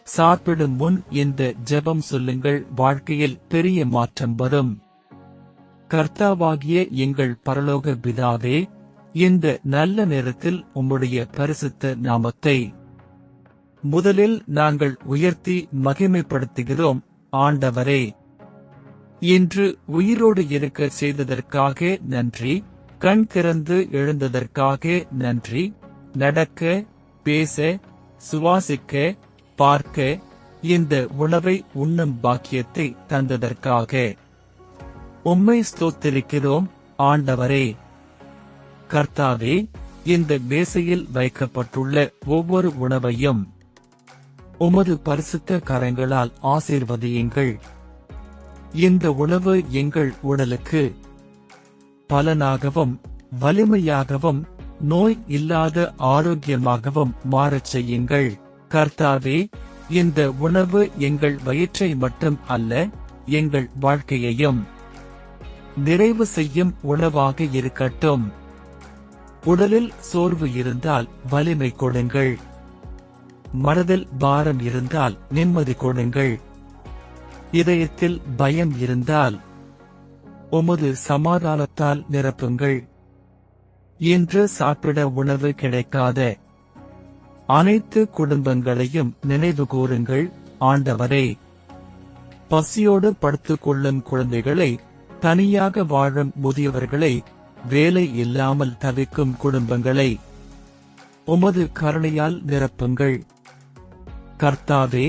சாப்பிடும் முன் இந்த ஜெபம் சொல்லுங்கள், வாழ்க்கையில் பெரிய மாற்றம் வரும். கர்த்தாவாகிய எங்கள் பரலோக பிதாவே, இந்த நல்ல நேரத்தில் உம்முடைய பரிசுத்த நாமத்தை முதலில் நாங்கள் உயர்த்தி மகிமைப்படுத்துகிறோம். ஆண்டவரே, இன்று உயிரோடு இருக்க செய்ததற்காக நன்றி. கண் திறந்து எழுந்ததற்காக நன்றி. நடக்க, பேச, சுவாசிக்க, பார்க்க, இந்த உணவை உண்ணும் பாக்கியத்தை தந்ததற்காக உம்மை ஸ்தோத்திரிக்கிறோம். ஆண்டவரே, கர்த்தாவே, இந்த மேசையில் வைக்கப்பட்டுள்ள ஒவ்வொரு உணவையும் உமது பரிசுத்த கரங்களால் ஆசீர்வதியுங்கள். இந்த உணவு எங்கள் உடலுக்கு பலனாகவும் வலிமையாகவும் நோய் இல்லாத ஆரோக்கியமாகவும் மாறச் செய்யுங்கள். கர்த்தாவே, இந்த உணவு எங்கள் வயிற்றை மட்டும் அல்ல, எங்கள் வாழ்க்கையையும் நிறைவு செய்யும் உணவாக இருக்கட்டும். உடலில் சோர்வு இருந்தால் வலிமை கொடுங்கள். மனதில் பாரம் இருந்தால் நிம்மதி கொடுங்கள். இதயத்தில் பயம் இருந்தால் உமது சமாதானத்தால் நிரப்புங்கள். இன்று சாப்பிட உணவு கிடைக்காத அனைத்து குடும்பங்களையும் நினைவு கூறுங்கள். ஆண்டவரே, பசியோடு படுத்துக் கொள்ளும் குழந்தைகளை, தனியாக வாழும் முதியவர்களை, வேலை இல்லாமல் தவிக்கும் குடும்பங்களை உமது கருணையால் நிரப்புங்கள். கர்த்தாவே,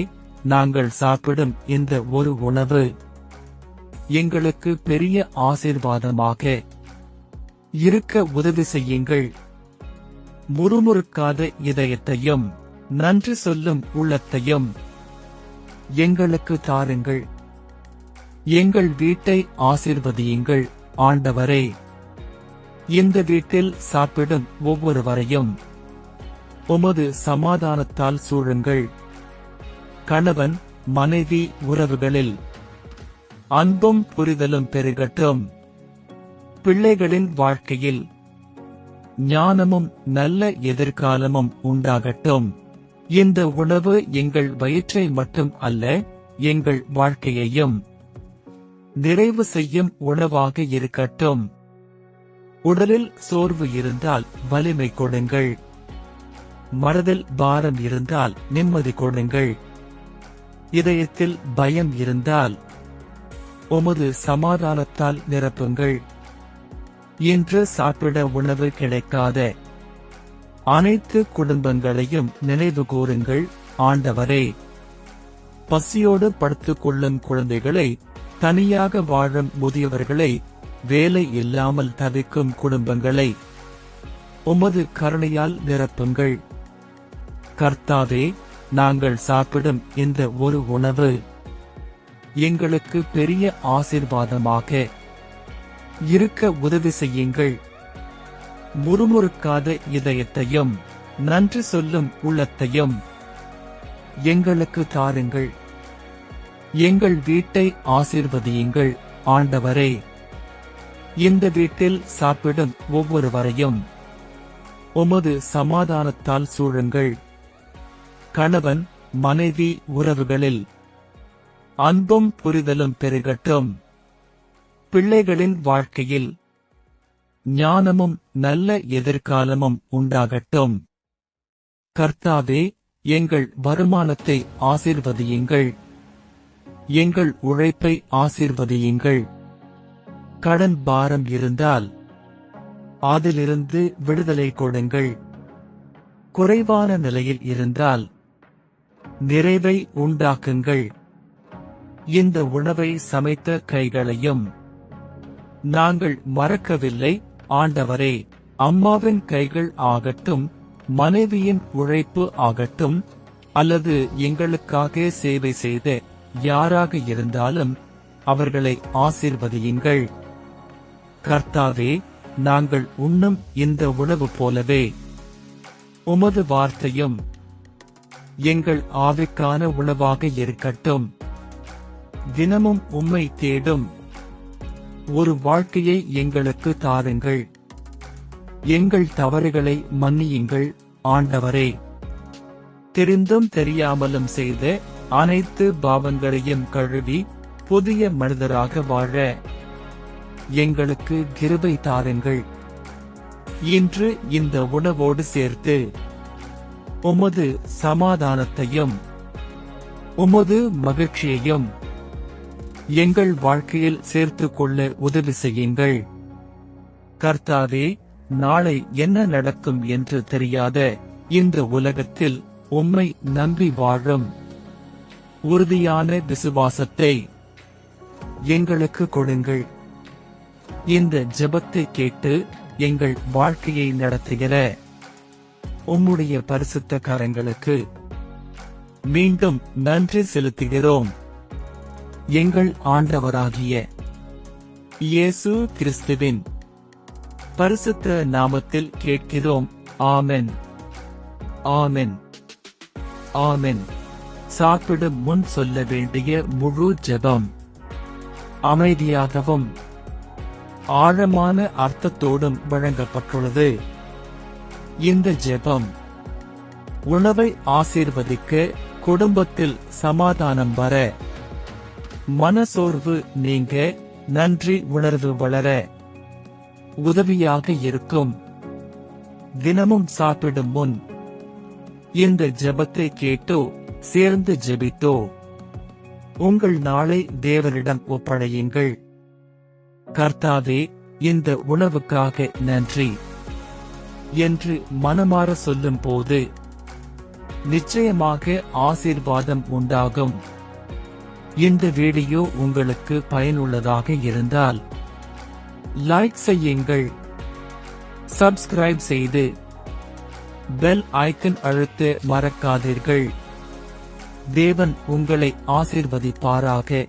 நாங்கள் சாப்பிடும் இந்த ஒரு உணவு எங்களுக்கு பெரிய ஆசீர்வாதமாக இருக்க உதவி செய்யுங்கள். முறுமுறுக்காத இதயத்தையும் நன்றி சொல்லும் உள்ளத்தையும் எங்களுக்கு தாருங்கள். எங்கள் வீட்டை ஆசீர்வதியுங்கள். ஆண்டவரே, இந்த வீட்டில் சாப்பிடும் ஒவ்வொருவரையும் உமது சமாதானத்தால் சூழுங்கள். கணவன் மனைவி உறவுகளில் அன்பும் புரிதலும் பெருகட்டும். பிள்ளைகளின் வாழ்க்கையில் ஞானமும் நல்ல எதிர்காலமும் உண்டாகட்டும். இந்த உணவு எங்கள் வயிற்றை மட்டும் அல்ல, எங்கள் வாழ்க்கையையும் நிறைவு செய்யும் உணவாக இருக்கட்டும். உடலில் சோர்வு இருந்தால் வலிமை கொடுங்கள். மனதில் பாரம் இருந்தால் நிம்மதி கொடுங்கள். இதயத்தில் பயம் இருந்தால் உமது சமாதானத்தால் நிரப்புங்கள். இன்று சாப்பிட உணவு கிடைக்காத அனைத்து குடும்பங்களையும் நினைவு கூறுங்கள். ஆண்டவரே, பசியோடு படுத்துக் கொள்ளும் குழந்தைகளை, தனியாக வாழும் முதியவர்களை, வேலை இல்லாமல் தவிக்கும் குடும்பங்களை உமது கருணையால் நிரப்புங்கள். கர்த்தாவே, நாங்கள் சாப்பிடும் இந்த ஒரு உணவு எங்களுக்கு பெரிய ஆசீர்வாதமாக இருக்க உதவி செய்யுங்கள். முறுமுறுக்காத இதயத்தையும் நன்றி சொல்லும் உள்ளத்தையும் எங்களுக்கு தாருங்கள். எங்கள் வீட்டை ஆசீர்வதியுங்கள். ஆண்டவரே, இந்த வீட்டில் சாப்பிடும் ஒவ்வொருவரையும் உமது சமாதானத்தால் சூழுங்கள். கணவன் மனைவி உறவுகளில் அன்பும் புரிதலும் பெருகட்டும். பிள்ளைகளின் வாழ்க்கையில் ஞானமும் நல்ல எதிர்காலமும் உண்டாகட்டும். கர்த்தாவே, எங்கள் வருமானத்தை ஆசீர்வதியுங்கள். எங்கள் உழைப்பை ஆசீர்வதியுங்கள். கடன் பாரம் இருந்தால் அதிலிருந்து விடுதலை கொடுங்கள். குறைவான நிலையில் இருந்தால் நிறைவை உண்டாக்குங்கள். இந்த உணவை சமைத்த கைகளையும் நாங்கள் மறக்கவில்லை. ஆண்டவரே, அம்மாவின் கைகள் ஆகட்டும், மனைவியின் உழைப்பு ஆகட்டும், அல்லது எங்களுக்காக சேவை செய்த யாராக இருந்தாலும் அவர்களை ஆசீர்வதியுங்கள். கர்த்தாவே, நாங்கள் உண்ணும் இந்த உணவு போலவே உமது வார்த்தையும் எங்கள் ஆவிக்கான உணவாக இருக்கட்டும். தினமும் உம்மை தேடும் ஒரு வாழ்க்கையை எங்களுக்கு தாருங்கள். எங்கள் தவறுகளை மன்னியுங்கள். ஆண்டவரே, தெரிந்தும் தெரியாமலும் செய்த அனைத்து பாவங்களையும் கழுவி புதிய மனிதராக வாழ எங்களுக்கு கிருபை தாருங்கள். இன்று இந்த உணவோடு சேர்த்து உமது சமாதானத்தையும் உமது மகிழ்ச்சியையும் எங்கள் வாழ்க்கையில் சேர்த்துக் கொள்ள உதவி செய்யுங்கள். கர்த்தாவே, நாளை என்ன நடக்கும் என்று தெரியாத இந்த உலகத்தில் உம்மை நம்பி வாழும் உறுதியான விசுவாசத்தை எங்களுக்கு கொடுங்கள். இந்த ஜெபத்தை கேட்டு எங்கள் வாழ்க்கையை நடத்துகிற உம்முடைய பரிசுத்த கரங்களுக்கு மீண்டும் நன்றி செலுத்துகிறோம். எங்கள் ஆண்டவராகிய இயேசு கிறிஸ்துவின் பரிசுத்த நாமத்தில் கேட்கிறோம். ஆமென், ஆமென், ஆமென். சாப்பிடும் முன் சொல்ல வேண்டிய முழு ஜெபம் அமைதியாகவும் ஆழமான அர்த்தத்தோடும் வழங்கப்பட்டுள்ளது. இந்த ஜெபம் உணவை ஆசீர்வதிக்க, குடும்பத்தில் சமாதானம் வர, மனசோர்வு நீங்க, நன்றி உணர்வு வளர உதவியாக இருக்கும். தினமும் சாப்பிடும் முன் இந்த ஜெபத்தை கேட்டோ சேர்ந்து ஜெபித்தோ உங்கள் நாளை தேவனிடம் ஒப்படையுங்கள். கர்த்தாவே, இந்த உணவுக்காக நன்றி என்று மனமாற சொல்லும் போது நிச்சயமாக ஆசீர்வாதம் உண்டாகும். இந்த வீடியோ உங்களுக்கு பயனுள்ளதாக இருந்தால் லைக் செய்யுங்கள், சப்ஸ்கிரைப் செய்து பெல் ஐக்கன் அழுத்த மறக்காதீர்கள். தேவன் உங்களை ஆசீர்வதிப்பாராக.